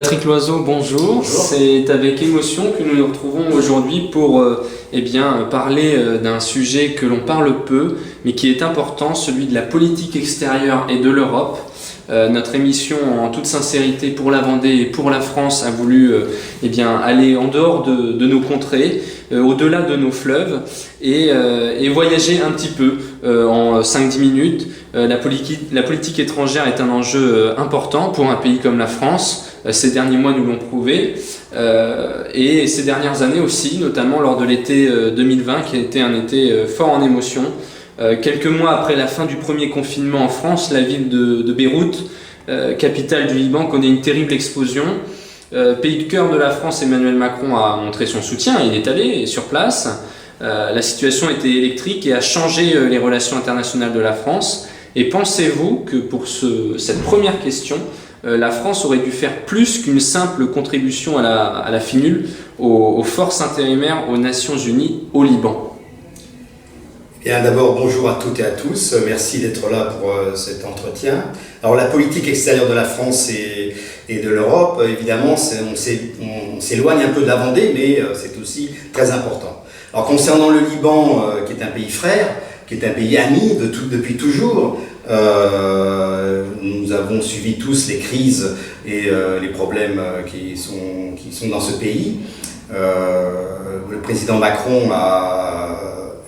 Patrick Loiseau, bonjour. Bonjour. C'est avec émotion que nous nous retrouvons aujourd'hui pour parler d'un sujet que l'on parle peu, mais qui est important, celui de la politique extérieure et de l'Europe. Notre émission, en toute sincérité, pour la Vendée et pour la France, a voulu aller en dehors de nos contrées, au-delà de nos fleuves, et voyager un petit peu en 5-10 minutes. La politique étrangère est un enjeu important pour un pays comme la France. Ces derniers mois nous l'ont prouvé, et ces dernières années aussi, notamment lors de l'été 2020, qui a été un été fort en émotion. Quelques mois après la fin du premier confinement en France, la ville de Beyrouth, capitale du Liban, connaît une terrible explosion. Pays de cœur de la France, Emmanuel Macron a montré son soutien, il est allé sur place. La situation était électrique et a changé les relations internationales de la France. Et pensez-vous que pour cette première question, la France aurait dû faire plus qu'une simple contribution à la FINUL, aux forces intérimaires aux Nations Unies au Liban? Bien, d'abord, bonjour à toutes et à tous. Merci d'être là pour cet entretien. Alors, la politique extérieure de la France et de l'Europe, évidemment, on s'éloigne un peu de la Vendée, mais c'est aussi très important. Alors, concernant le Liban, qui est un pays frère, qui est un pays ami depuis toujours, nous avons suivi tous les crises et les problèmes qui sont dans ce pays. Le président Macron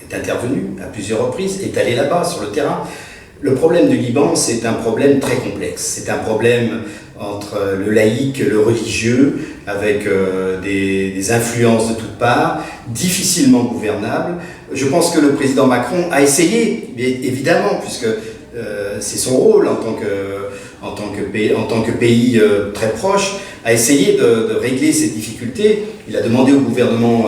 est intervenu à plusieurs reprises, est allé là-bas sur le terrain. Le problème du Liban, c'est un problème très complexe. C'est un problème entre le laïque, le religieux, avec des influences de toutes parts, difficilement gouvernables. Je pense que le président Macron a essayé, évidemment, puisque c'est son rôle en tant que pays très proche, a essayé de régler ces difficultés. Il a demandé au gouvernement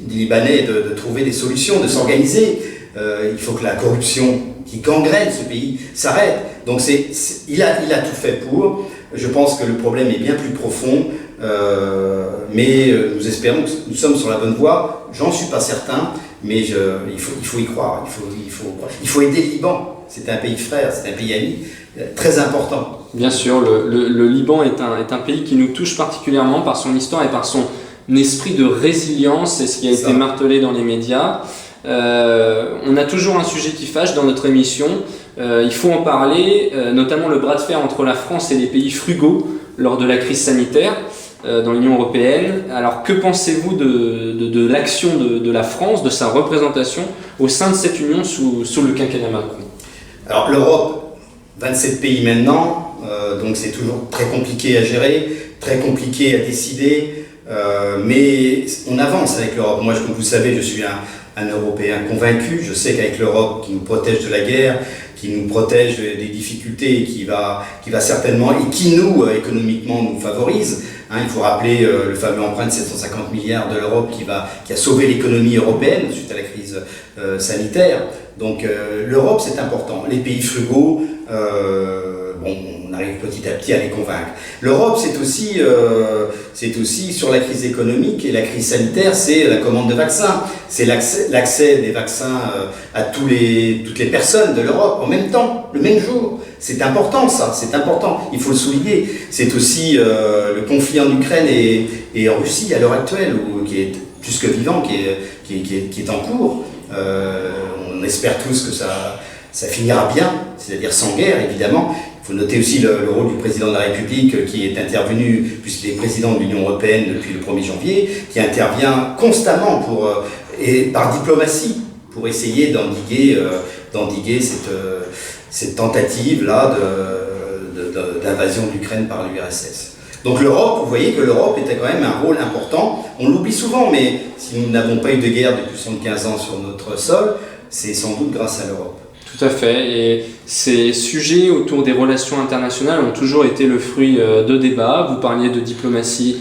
libanais de trouver des solutions, de s'organiser. Il faut que la corruption qui gangrène ce pays s'arrête. Donc il a tout fait pour. Je pense que le problème est bien plus profond, mais nous espérons que nous sommes sur la bonne voie. J'en suis pas certain, mais il faut y croire. Il faut aider le Liban. C'est un pays frère, c'est un pays ami, très important. Bien sûr, le Liban est un pays qui nous touche particulièrement par son histoire et par son esprit de résilience. C'est ce qui a été martelé dans les médias. On a toujours un sujet qui fâche dans notre émission. Il faut en parler, notamment le bras de fer entre la France et les pays frugaux lors de la crise sanitaire dans l'Union européenne. Alors que pensez-vous de l'action de la France, de sa représentation au sein de cette union sous le quinquennat Macron? Alors l'Europe, 27 pays maintenant, donc c'est toujours très compliqué à gérer, très compliqué à décider, mais on avance avec l'Europe. Moi, comme vous savez, je suis un Européen convaincu. Je sais qu'avec l'Europe qui nous protège de la guerre, qui nous protège des difficultés, qui va certainement, et qui nous, économiquement, nous favorise. Il faut rappeler le fameux emprunt de 750 milliards de l'Europe qui a sauvé l'économie européenne suite à la crise sanitaire. Donc l'Europe, c'est important. Les pays frugaux, on arrive petit à petit à les convaincre. L'Europe, c'est aussi sur la crise économique et la crise sanitaire, c'est la commande de vaccins. C'est l'accès des vaccins à toutes les personnes de l'Europe en même temps, le même jour. C'est important ça, c'est important, il faut le souligner. C'est aussi le conflit en Ukraine et en Russie à l'heure actuelle, qui est plus que vivant, qui est en cours. On espère tous que ça finira bien, c'est-à-dire sans guerre évidemment. Il faut noter aussi le rôle du président de la République qui est intervenu, puisqu'il est président de l'Union européenne depuis le 1er janvier, qui intervient constamment et par diplomatie pour essayer d'endiguer cette tentative-là d'invasion de l'Ukraine par l'URSS. Donc l'Europe, vous voyez que l'Europe était quand même un rôle important. On l'oublie souvent, mais si nous n'avons pas eu de guerre depuis 75 ans sur notre sol, c'est sans doute grâce à l'Europe. Tout à fait, et ces sujets autour des relations internationales ont toujours été le fruit de débats. Vous parliez de diplomatie,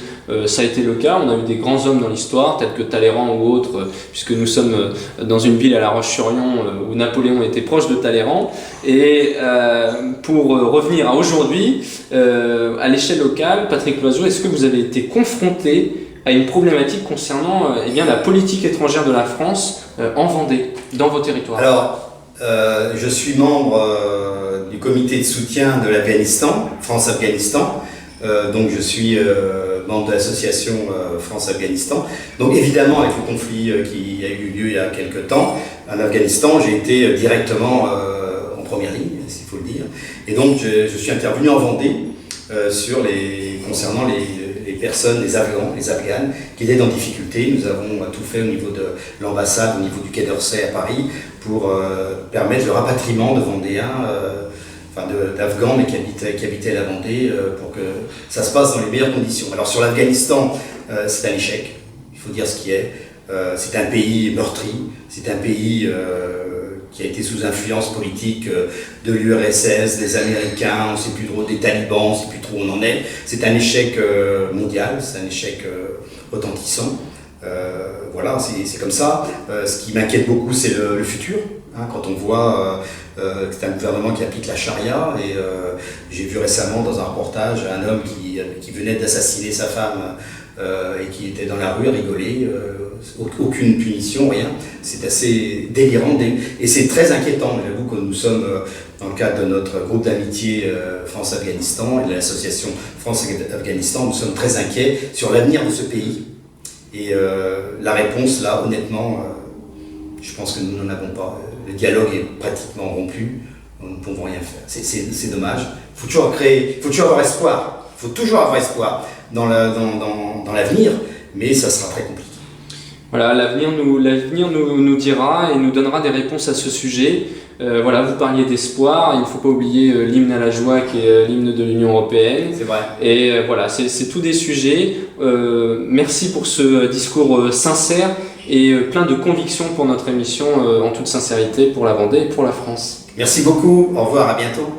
ça a été le cas. On a eu des grands hommes dans l'histoire, tels que Talleyrand ou autres, puisque nous sommes dans une ville à La Roche-sur-Yon où Napoléon était proche de Talleyrand. Et pour revenir à aujourd'hui, à l'échelle locale, Patrick Loiseau, est-ce que vous avez été confronté à une problématique concernant la politique étrangère de la France en Vendée, dans vos territoires? Alors, je suis membre du comité de soutien de l'Afghanistan, France-Afghanistan. Donc je suis membre de l'association France-Afghanistan. Donc évidemment, avec le conflit qui a eu lieu il y a quelques temps, en Afghanistan, j'ai été directement en première ligne, s'il faut le dire. Et donc je suis intervenu en Vendée concernant les personnes, les Afghans, les Afghanes, qui étaient en difficulté. Nous avons tout fait au niveau de l'ambassade, au niveau du Quai d'Orsay à Paris, pour permettre le rapatriement de Vendéens, d'Afghans, mais qui habitaient la Vendée, pour que ça se passe dans les meilleures conditions. Alors sur l'Afghanistan, c'est un échec, il faut dire ce qui est. C'est un pays meurtri, c'est un pays qui a été sous influence politique de l'URSS, des Américains, on ne sait plus trop, des talibans, on ne sait plus trop où on en est. C'est un échec mondial, c'est un échec retentissant. Voilà, c'est comme ça. Ce qui m'inquiète beaucoup, c'est le futur. Hein, quand on voit que c'est un gouvernement qui applique la charia, et j'ai vu récemment dans un reportage un homme qui venait d'assassiner sa femme et qui était dans la rue à rigoler, aucune punition, rien. C'est assez délirant et c'est très inquiétant. J'avoue que nous sommes, dans le cadre de notre groupe d'amitié France-Afghanistan et de l'association France-Afghanistan, nous sommes très inquiets sur l'avenir de ce pays. Et la réponse, là, honnêtement, je pense que nous n'en avons pas. Le dialogue est pratiquement rompu, nous ne pouvons rien faire. C'est dommage. Il faut toujours avoir espoir. Il faut toujours avoir espoir dans l'avenir, mais ça sera très compliqué. Voilà, l'avenir nous dira et nous donnera des réponses à ce sujet. Voilà, vous parliez d'espoir, il ne faut pas oublier l'hymne à la joie qui est l'hymne de l'Union européenne. C'est vrai. Et voilà, c'est tous des sujets. Merci pour ce discours sincère et plein de conviction pour notre émission, en toute sincérité, pour la Vendée et pour la France. Merci beaucoup, au revoir, à bientôt.